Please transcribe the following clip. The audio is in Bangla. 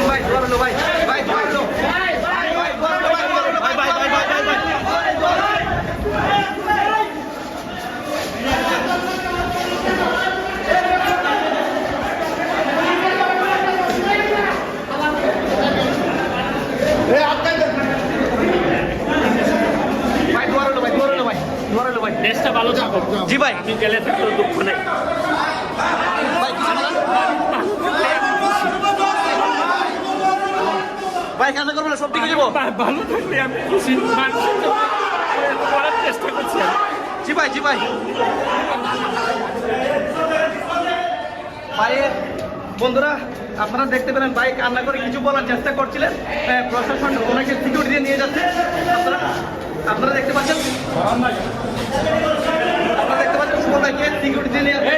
ভাই দোয়া রইলো ভাই, ভাই দোয়া রইলো, ভাই দোয়া রইলো, ভাই ভাই ভাই ভাই ভাই ভাই দেশটা ভালো থাকুক। জি ভাই, আমি গেলে তো কোনো দুঃখ নেই। ভাই কাজা করবে না, সব ঠিক হয়ে যাবো। ভালো থাকলে আমি খুশি, মানুষের জন্য করার চেষ্টা করছি। জি ভাই, জি ভাই। ভাইয়ের বন্ধুরা আপনারা দেখতে পেলেন, ভাই কান্না করে কিছু বলার চেষ্টা করছিলেন, প্রশাসন ওনাকে সিকিউরিটি দিয়ে নিয়ে যাচ্ছে। আপনারা দেখতে পাচ্ছেন, সুমন ভাইকে সিকিউরিটি দিয়ে নিয়ে যাচ্ছে।